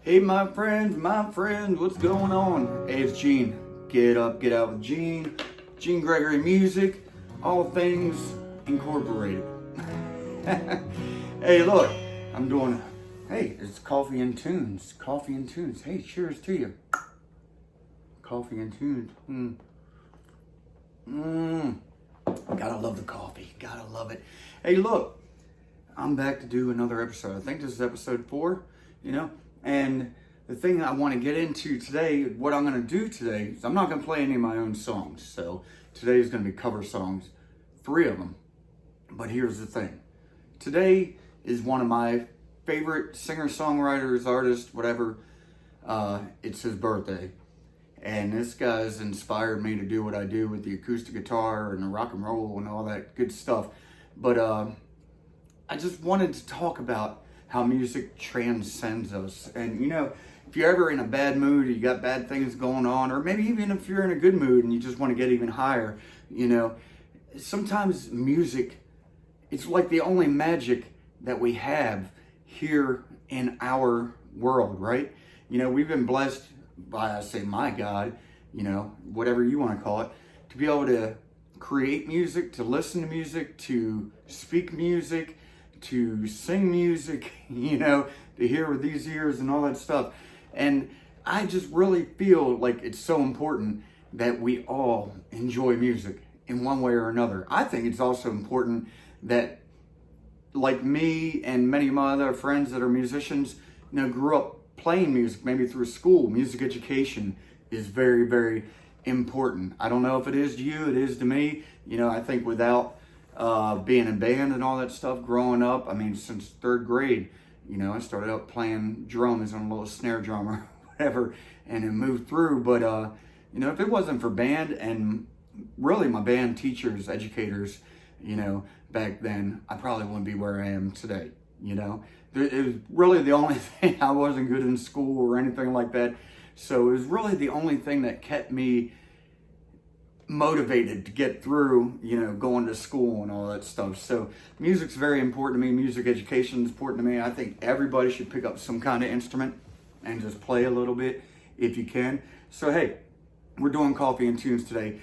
Hey, my friends, what's going on? Hey, it's Gene. Get up, get out with Gene. Gene Gregory music, all things incorporated. Hey, look, I'm doing, hey, it's coffee and tunes. Coffee and tunes. Hey, cheers to you. Coffee and tunes. Gotta love the coffee. Gotta love it. Hey, look, I'm back to do another episode. I think this is episode 4, and the thing I want to get into today, what I'm going to do today, is I'm not going to play any of my own songs. So today is going to be cover songs, 3 of them. But here's the thing. Today is one of my favorite singer-songwriters, artists, whatever. It's his birthday. And this guy's inspired me to do what I do with the acoustic guitar and the rock and roll and all that good stuff. But I just wanted to talk about how music transcends us. And if you're ever in a bad mood, or you got bad things going on, or maybe even if you're in a good mood and you just want to get even higher, sometimes music, it's like the only magic that we have here in our world, right? We've been blessed by, I say, my God, whatever you want to call it, to be able to create music, to listen to music, to speak music, to sing music, to hear with these ears and all that stuff. And I just really feel like it's so important that we all enjoy music in one way or another. I think it's also important that, like me and many of my other friends that are musicians, grew up playing music, maybe through school. Music education is very, very important. I don't know if it is to you, it is to me. I think without being in band and all that stuff growing up, since 3rd grade, I started out playing drums on a little snare drum or whatever, and it moved through. But, if it wasn't for band and really my band teachers, educators, back then, I probably wouldn't be where I am today. It was really the only thing. I wasn't good in school or anything like that. So it was really the only thing that kept me motivated to get through, going to school and all that stuff. So music's very important to me. Music education is important to me. I think everybody should pick up some kind of instrument and just play a little bit if you can. So hey, we're doing coffee and tunes today,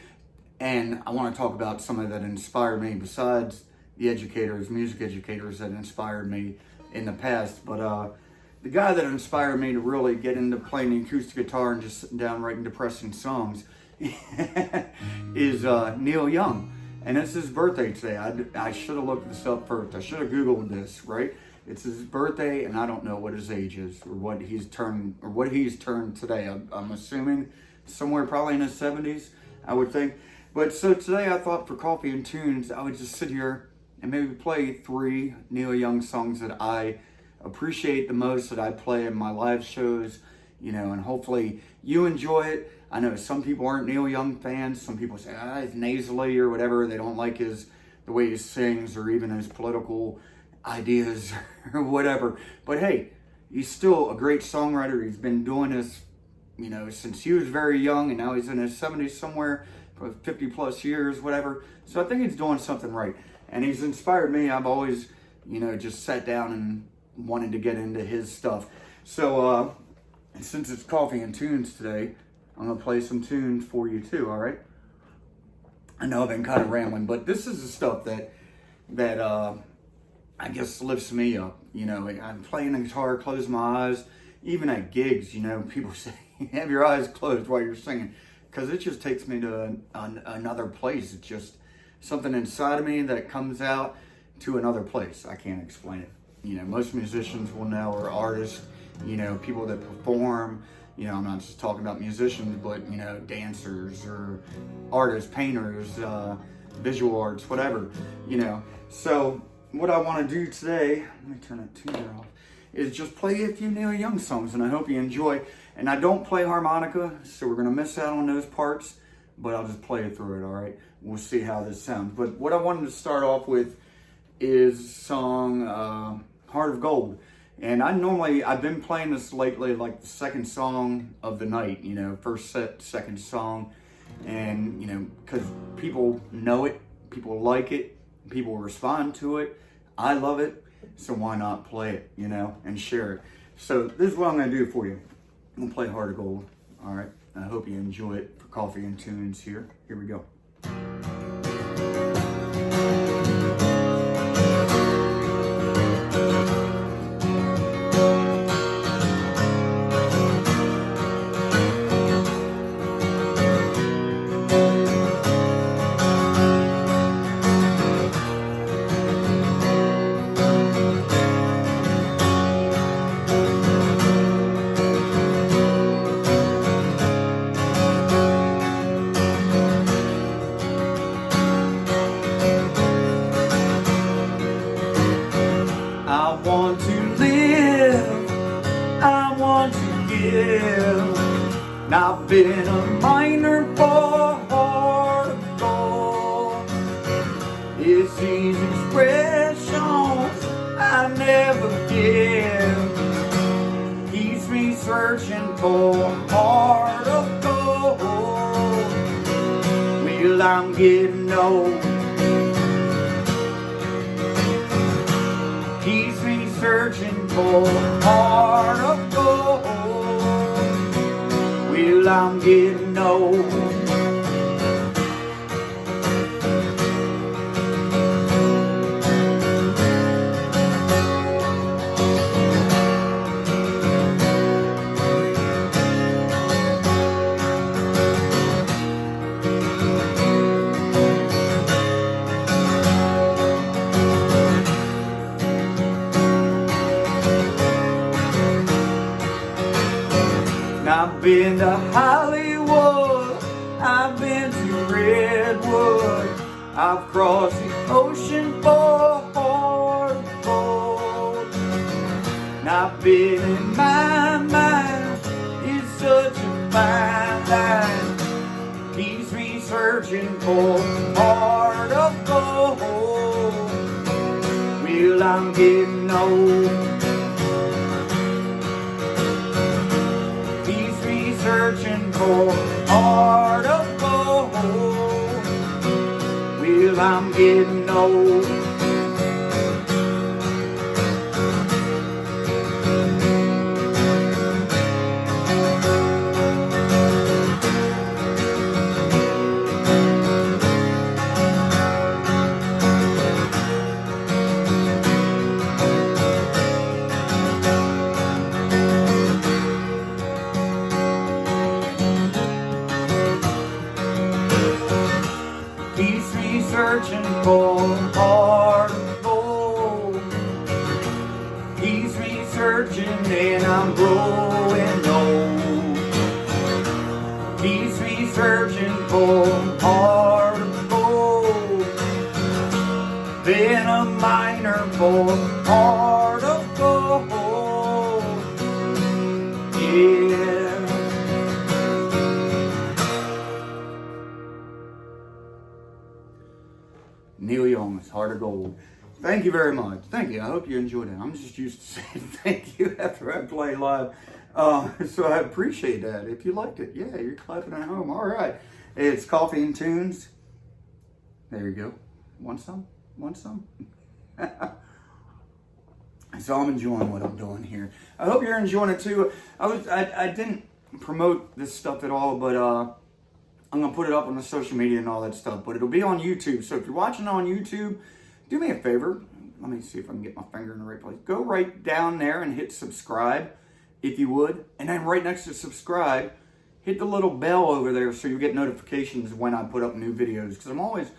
and I want to talk about somebody that inspired me besides the educators, music educators that inspired me in the past. But the guy that inspired me to really get into playing the acoustic guitar and just sitting down writing depressing songs is Neil Young. And it's his birthday today. I should have looked this up first. I should have Googled this, right? It's his birthday, and I don't know what his age is or what he's turned today. I'm assuming somewhere probably in his 70s, I would think. But so today I thought for Coffee and Tunes, I would just sit here and maybe play 3 Neil Young songs that I appreciate the most, that I play in my live shows, and hopefully you enjoy it. I know some people aren't Neil Young fans. Some people say, he's nasally or whatever. They don't like the way he sings or even his political ideas or whatever. But hey, he's still a great songwriter. He's been doing this, since he was very young, and now he's in his 70s somewhere, for 50 plus years, whatever. So I think he's doing something right. And he's inspired me. I've always, just sat down and wanted to get into his stuff. So since it's Coffee and Tunes today, I'm going to play some tunes for you too, all right? I know I've been kind of rambling, but this is the stuff that I guess lifts me up. I'm playing the guitar, close my eyes. Even at gigs, people say, have your eyes closed while you're singing, because it just takes me to another place. It's just something inside of me that comes out to another place. I can't explain it. Most musicians will know, or artists, people that perform. I'm not just talking about musicians, but, dancers or artists, painters, visual arts, whatever, So what I want to do today, let me turn that tuner off, is just play a few Neil Young songs, and I hope you enjoy. And I don't play harmonica, so we're going to miss out on those parts, but I'll just play it through it, all right? We'll see how this sounds. But what I wanted to start off with is song Heart of Gold. And I've been playing this lately, like the second song of the night, first set, second song. And, because people know it, people like it, people respond to it. I love it, so why not play it, and share it. So this is what I'm going to do for you. I'm going to play Heart of Gold. All right. I hope you enjoy it for Coffee and Tunes here. Here we go. I want to live, I want to give. And I've been a miner for Heart of Gold. It's these expressions I never give. Keeps me searching for Heart of Gold. Well, I'm getting old. Keeps me searching for Heart of Gold. Well, I'm getting old. I've been to Hollywood, I've been to Redwood, I've crossed the ocean for Heart of Gold. And I've been in my mind, it's such a fine line, keeps me searching for Heart of Gold. Well, I'm getting old. Searching for Heart of Gold. Well, I'm getting old. Keeps me searching for Heart of Gold. Keeps me searching and I'm growing old. Keeps me searching for Heart of Gold. Been a miner for Heart of Gold. Yeah. Neil Young's Heart of Gold. Thank you very much. Thank you. I hope you enjoyed it. I'm just used to saying thank you after I play live. So I appreciate that. If you liked it, yeah, you're clapping at home. All right. It's Coffee and Tunes. There you go. Want some? Want some? So I'm enjoying what I'm doing here. I hope you're enjoying it too. I didn't promote this stuff at all, but I'm going to put it up on the social media and all that stuff, but it'll be on YouTube. So if you're watching on YouTube, do me a favor. Let me see if I can get my finger in the right place. Go right down there and hit subscribe, if you would. And then right next to subscribe, hit the little bell over there so you get notifications when I put up new videos. Because I'm always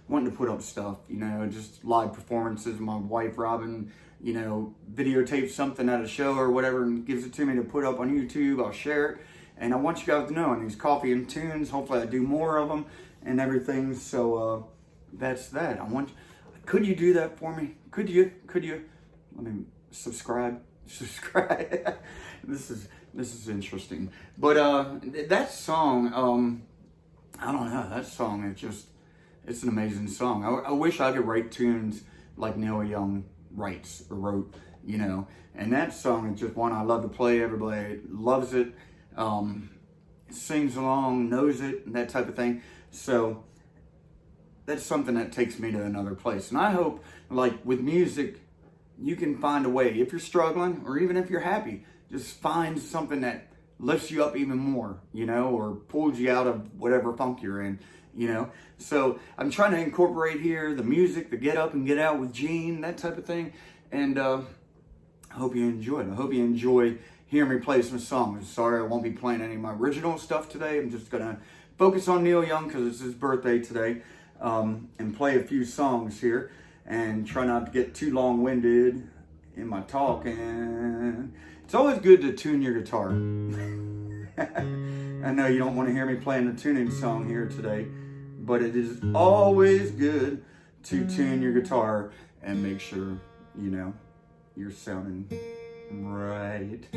wanting to put up stuff, you know, just live performances. My wife, Robin, you know, videotapes something at a show or whatever and gives it to me to put up on YouTube. I'll share it. And I want you guys to know, and these Coffee and Tunes, hopefully I do more of them and everything. So that's that. Could you do that for me? Could you? Let me subscribe. This is interesting. But that song, I don't know. That song, it's an amazing song. I wish I could write tunes like Neil Young wrote, you know. And that song is just one I love to play. Everybody loves it. Sings along, knows it, and that type of thing. So that's something that takes me to another place. And I hope, like with music, you can find a way. If you're struggling, or even if you're happy, just find something that lifts you up even more, or pulls you out of whatever funk you're in, So I'm trying to incorporate here the music, the get up and get out with Gene, that type of thing. And I hope you enjoy it. I hope you enjoy hearing me play some songs. Sorry I won't be playing any of my original stuff today. I'm just going to focus on Neil Young because it's his birthday today, and play a few songs here and try not to get too long-winded in my talking. It's always good to tune your guitar. I know you don't want to hear me playing a tuning song here today, but it is always good to tune your guitar and make sure, you're sounding right.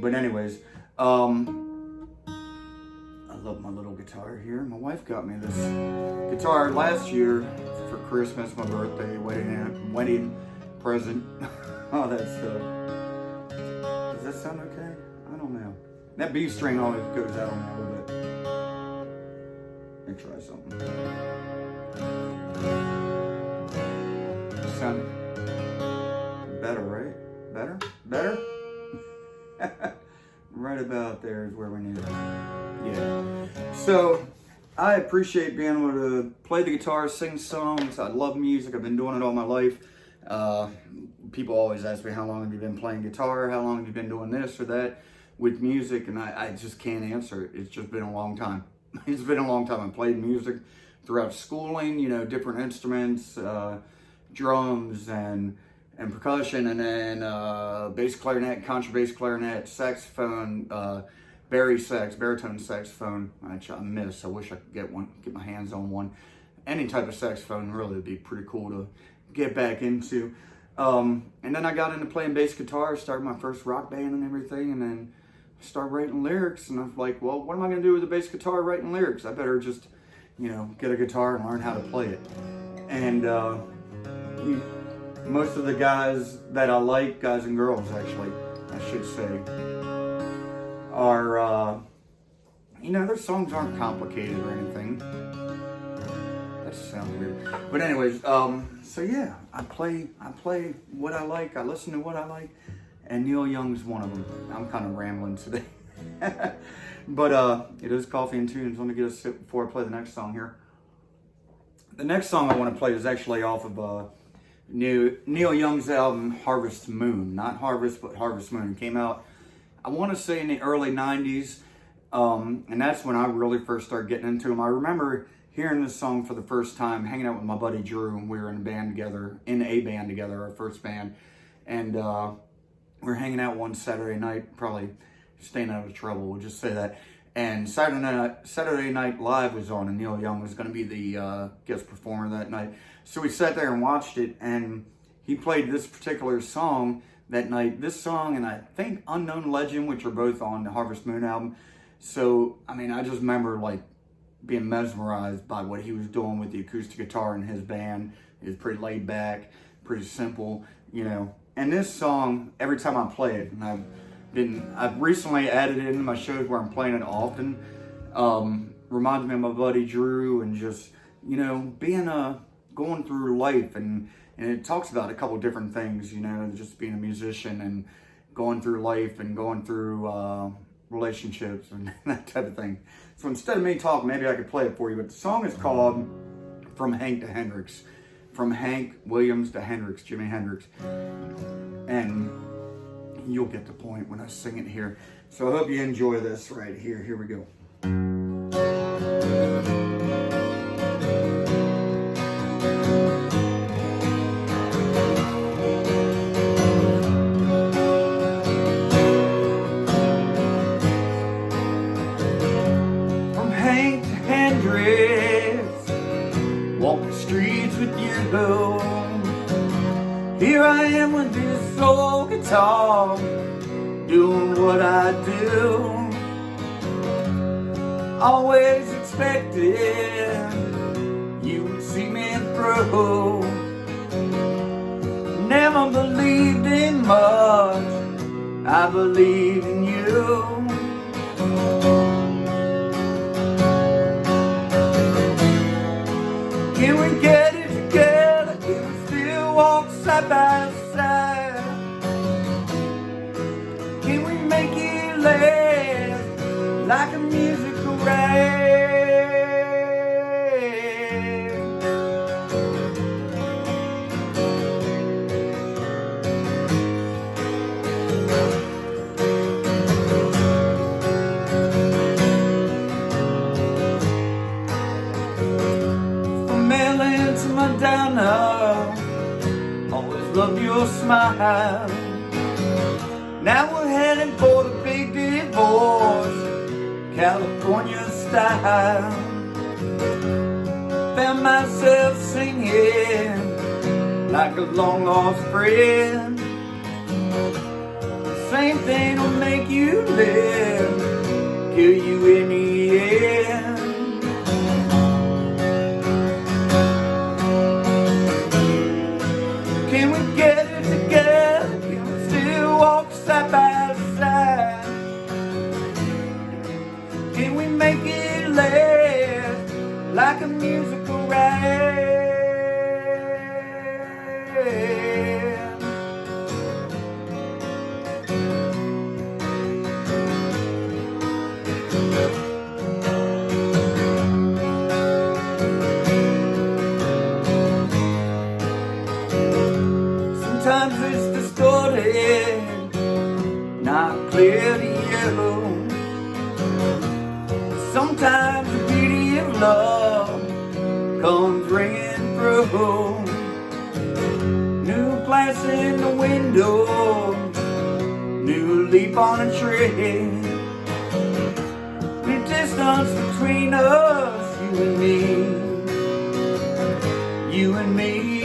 But anyways, I love my little guitar here. My wife got me this guitar last year for Christmas, my birthday, wedding present. Oh, that stuff. Does that sound okay? I don't know. That B string always goes out on me a little bit. Let me try something. Sound better, right? Better? Right about there is where we need it. Yeah. So, I appreciate being able to play the guitar, sing songs. I love music. I've been doing it all my life. People always ask me, how long have you been playing guitar? How long have you been doing this or that with music? And I just can't answer it. It's just been a long time. It's been a long time. I played music throughout schooling, different instruments, drums and percussion, and then bass clarinet, contrabass clarinet, saxophone, baritone saxophone. I miss. I wish I could get my hands on one. Any type of saxophone really would be pretty cool to get back into. And then I got into playing bass guitar, started my first rock band and everything, and then started writing lyrics. And I was like, well, what am I going to do with a bass guitar writing lyrics? I better just, get a guitar and learn how to play it. And most of the guys that I like, guys and girls actually, I should say, are, their songs aren't complicated or anything. That sounds weird. But anyways, so yeah, I play what I like, I listen to what I like, and Neil Young's one of them. I'm kind of rambling today. But it is Coffee and Tunes. Let me get a sip before I play the next song here. The next song I want to play is actually off of Neil Young's album Harvest Moon. Not Harvest, but Harvest Moon. It came out, I want to say, in the early 90s. And that's when I really first started getting into him. I remember hearing this song for the first time, hanging out with my buddy Drew, and we were in a band together, our first band. And we were hanging out one Saturday night, probably staying out of trouble, we'll just say that. And Saturday Night Live was on, and Neil Young was going to be the guest performer that night. So we sat there and watched it, and he played this particular song that night. This song, and I think Unknown Legend, which are both on the Harvest Moon album. So, I just remember, being mesmerized by what he was doing with the acoustic guitar in his band. It was pretty laid back, pretty simple, And this song, every time I play it, and I've recently added it into my shows where I'm playing it often. Reminds me of my buddy Drew, and just, being going through life, and it talks about a couple different things, just being a musician and going through life and going through relationships and that type of thing. So instead of me talking, maybe I could play it for you. But the song is called From Hank to Hendrix. From Hank Williams to Hendrix, Jimi Hendrix. And you'll get the point when I sing it here. So I hope you enjoy this right here. Here we go. Walk the streets with you. Here I am with this old guitar, doing what I do. Always expected you would see me through. Never believed in much, I believe in you. Can we get it together? Can we still walk side by side? it last like a musical ride. From Maryland to Montana, always loved your smile. Now we're heading for the big divorce, California style. Found myself singing like a long lost friend. Same thing will make you live, kill you in the end. Can we get it together? Can we still walk side by side? Can we make it last like a musical ride? Sometimes it's distorted, not clear to you. Sometimes the beauty of love comes ringing through. New glass in the window, new leaf on a tree. The distance between us, you and me, you and me.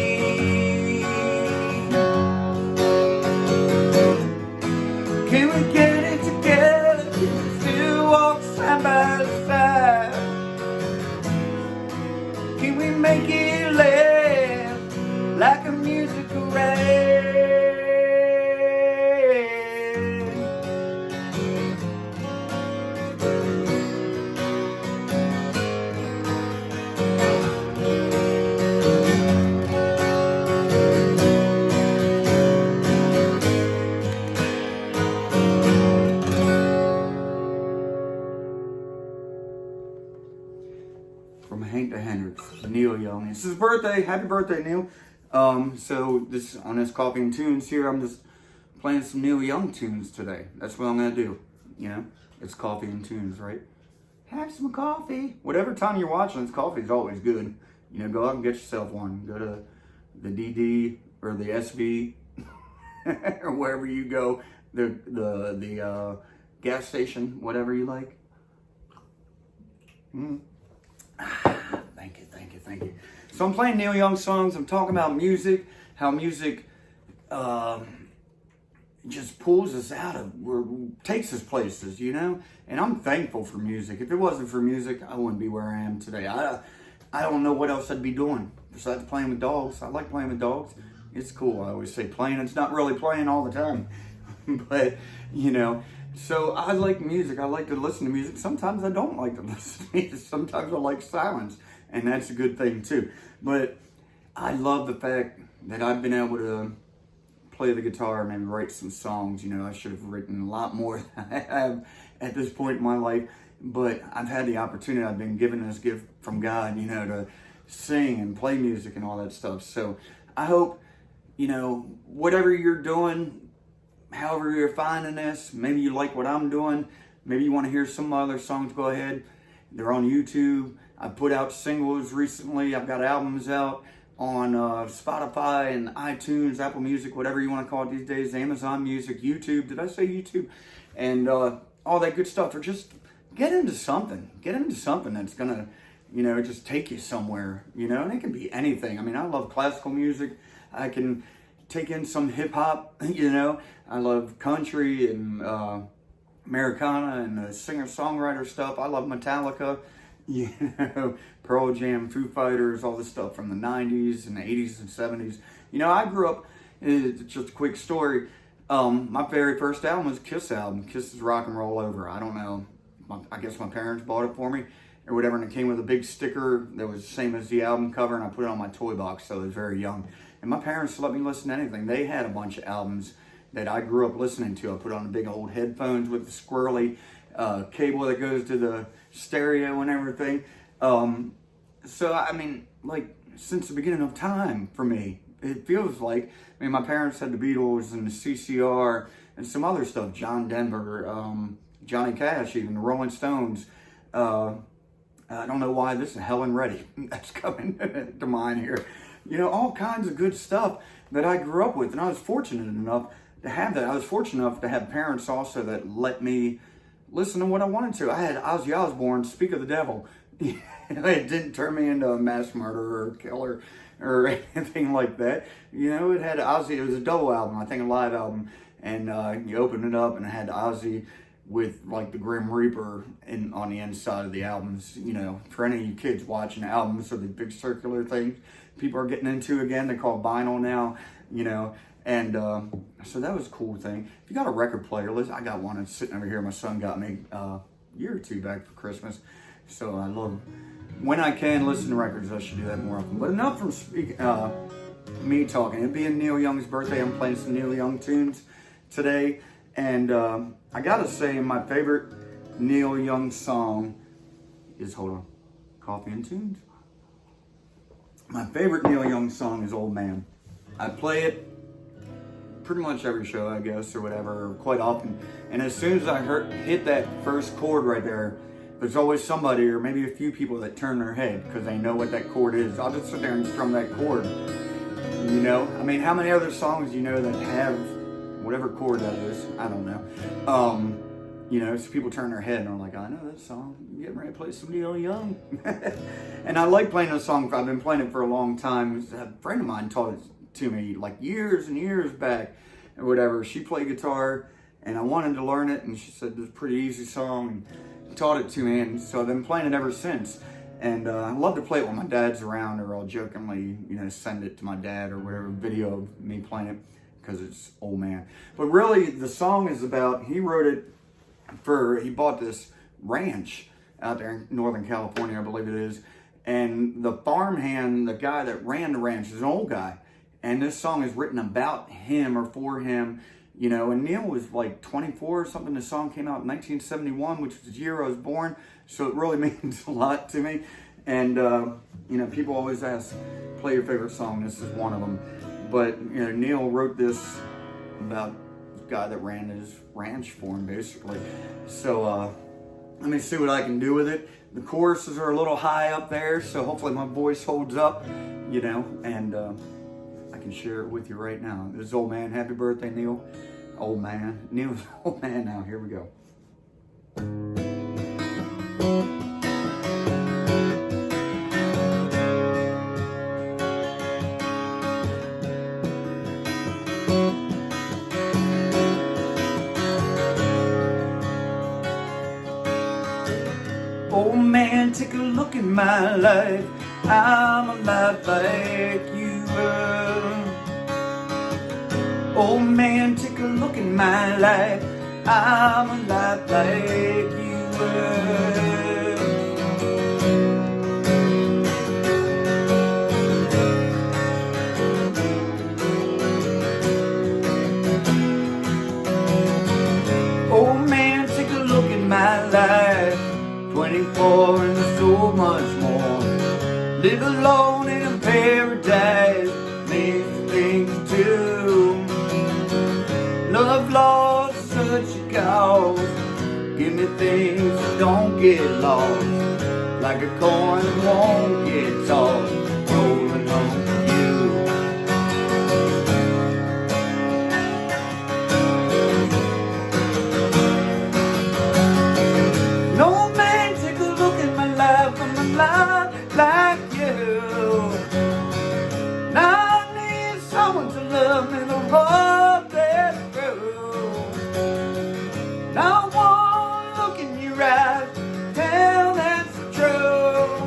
Can we get it together? Can we still walk side by side? Can we make it last like a musical ride? From Hank to Hendrix, Neil Young. It's his birthday. Happy birthday, Neil. So this on this Coffee and Tunes here, I'm just playing some Neil Young tunes today. That's what I'm gonna do. You know, it's Coffee and Tunes, right? Have some coffee. Whatever time you're watching this, coffee is always good. You know, go out and get yourself one. Go to the DD or the SV or wherever you go. The gas station, whatever you like. Thank you. So I'm playing Neil Young songs. I'm talking about music, how music just pulls us out of, or takes us places, you know? And I'm thankful for music. If it wasn't for music, I wouldn't be where I am today. I don't know what else I'd be doing besides playing with dogs. I like playing with dogs. It's cool. I always say playing. It's not really playing all the time. But, you know, so I like music. I like to listen to music. Sometimes I don't like to listen to music. Sometimes I like silence. And that's a good thing too. But I love the fact that I've been able to play the guitar and maybe write some songs. You know, I should have written a lot more than I have at this point in my life. But I've had the opportunity. I've been given this gift from God, you know, to sing and play music and all that stuff. So I hope, you know, whatever you're doing, however you're finding this, maybe you like what I'm doing, maybe you want to hear some other songs, go ahead. They're on YouTube. I put out singles recently. I've got albums out on Spotify and iTunes, Apple Music, whatever you want to call it these days, Amazon Music, YouTube. Did I say YouTube? And all that good stuff. Or just get into something. Get into something that's going to, you know, just take you somewhere, you know, and it can be anything. I mean, I love classical music. I can take in some hip hop, you know. I love country and Americana and singer-songwriter stuff. I love Metallica, you know, Pearl Jam, Foo Fighters, all this stuff from the 90s and the 80s and 70s. You know, I grew up, it's just a quick story. My very first album was a Kiss album, Kiss's Rock and Roll Over. I don't know, I guess my parents bought it for me or whatever, and it came with a big sticker that was the same as the album cover, and I put it on my toy box, so I was very young. And my parents let me listen to anything. They had a bunch of albums, that I grew up listening to. I put on the big old headphones with the squirrely cable that goes to the stereo and everything. So, I mean, like, since the beginning of time for me, it feels like, I mean, my parents had the Beatles and the CCR and some other stuff, John Denver, Johnny Cash, even the Rolling Stones. I don't know why this is Helen Reddy that's coming to mind here. You know, all kinds of good stuff that I grew up with, and I was fortunate enough to have that. I was fortunate enough to have parents also that let me listen to what I wanted to. I had Ozzy Osbourne, Speak of the Devil. It didn't turn me into a mass murderer or killer or anything like that. You know, it had Ozzy. It was a double album, I think a live album, and you open it up and it had Ozzy with like the Grim Reaper on the inside of the albums. You know, for any of you kids watching albums or the big circular things people are getting into again, they call vinyl now. You know. And so that was a cool thing. If you got a record player, I got one that's sitting over here. My son got me a year or two back for Christmas. So I love, when I can listen to records, I should do that more often. But enough from me talking. It being Neil Young's birthday, I'm playing some Neil Young tunes today. And I gotta say, my favorite Neil Young song is, hold on, Coffee and Tunes. My favorite Neil Young song is Old Man. I play it pretty much every show, I guess, or whatever, or quite often. And as soon as I hit that first chord right there, there's always somebody, or maybe a few people, that turn their head because they know what that chord is. I'll just sit there and strum that chord. You know, I mean, how many other songs you know that have whatever chord that is? I don't know. You know, so people turn their head and are like, I know that song. I'm getting ready to play some Neil Young. And I like playing those songs. I've been playing it for a long time. A friend of mine taught it to me like years and years back or whatever. She played guitar and I wanted to learn it, and she said it's a pretty easy song and taught it to me, and so I've been playing it ever since. And I love to play it when my dad's around, or I'll jokingly, you know, send it to my dad or whatever, video of me playing it, because it's Old Man. But really the song is about, he wrote it he bought this ranch out there in Northern California, I believe it is, and the farmhand, the guy that ran the ranch, is an old guy. And this song is written about him or for him, you know. And Neil was like 24 or something. The song came out in 1971, which was the year I was born. So it really means a lot to me. And, you know, people always ask, play your favorite song. This is one of them. But, you know, Neil wrote this about the guy that ran his ranch for him, basically. So let me see what I can do with it. The choruses are a little high up there, so hopefully my voice holds up, you know. And I can share it with you right now. This is Old Man. Happy birthday, Neil. Old Man. Neil's Old Man now. Here we go. Old man, take a look at my life. I'm alive like you were. Old man, take a look at my life. I'm alive like you were. Old man, take a look at my life. 24 and so much more. Live alone in a paradise, many things to do. Love lost such a cause. Give me things that don't get lost, like a coin that won't get tossed, rolling home to you. No man, take a look at my life. I'm alive like you. Now I need someone to love me the road that's through. Now I wanna look in your eyes, tell that's the truth.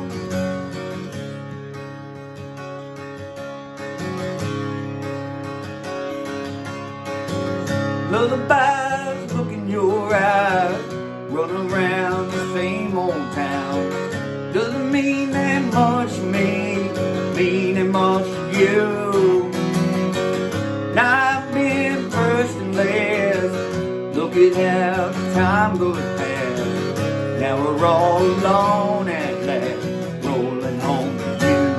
time goes past. Now we're all alone at last, rolling home to you.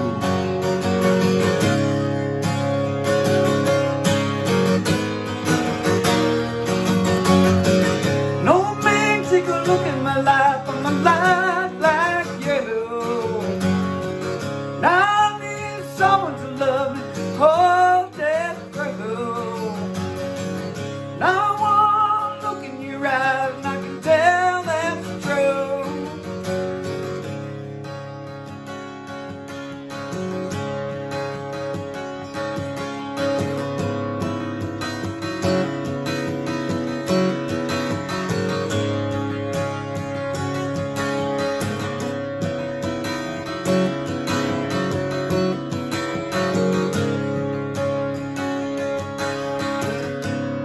No man take a look at my life, or my life like you. Now I need someone to love me, hold that through. Now I wanna look in your eyes and I can tell that's true.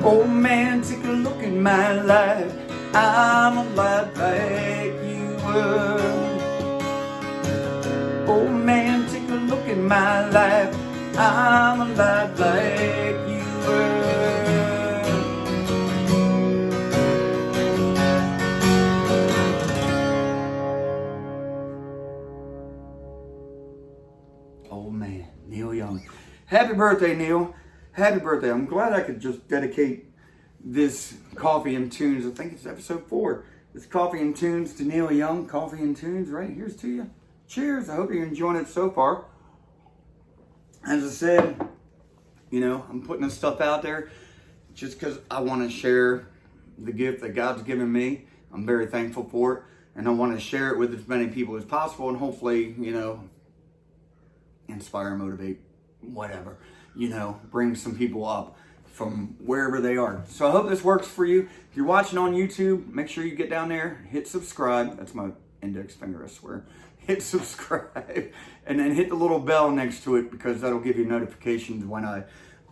Oh man, take a look at my life. I'm alive like you were. Oh man, take a look at my life. I'm alive like you were. Oh man, Neil Young. Happy birthday, Neil. Happy birthday. I'm glad I could just dedicate this Coffee and Tunes. I think it's episode 4. It's Coffee and Tunes to Neil Young. Coffee and Tunes, right? Here's to you. Cheers. I hope you're enjoying it so far. As I said, you know, I'm putting this stuff out there just because I want to share the gift that God's given me. I'm very thankful for it. And I want to share it with as many people as possible and hopefully, you know, inspire, motivate, whatever. You know, bring some people up from wherever they are. So I hope this works for you. If you're watching on YouTube, make sure you get down there, hit subscribe. That's my index finger, I swear. Hit subscribe and then hit the little bell next to it because that'll give you notifications when I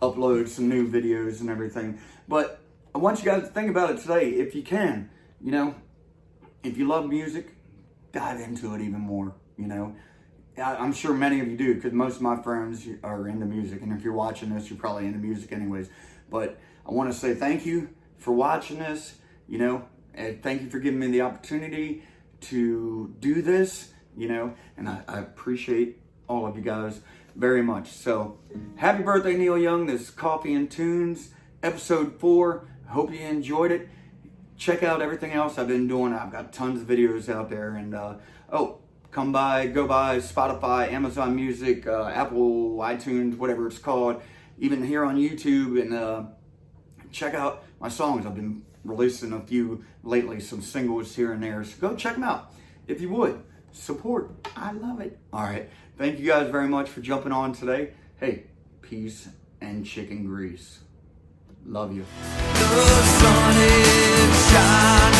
upload some new videos and everything. But I want you guys to think about it today if you can. You know, if you love music, dive into it even more, you know. I'm sure many of you do because most of my friends are into music. And if you're watching this, you're probably into music anyways. But I want to say thank you for watching this, you know, and thank you for giving me the opportunity to do this, you know, and I appreciate all of you guys very much. So happy birthday, Neil Young. This is Coffee and Tunes, episode 4. I hope you enjoyed it. Check out everything else I've been doing. I've got tons of videos out there. And, go by Spotify, Amazon Music, Apple, iTunes, whatever it's called, even here on YouTube, and check out my songs. I've been releasing a few lately, some singles here and there, so go check them out. If you would, support. I love it. All right. Thank you guys very much for jumping on today. Hey, peace and chicken grease. Love you. The sun is shining.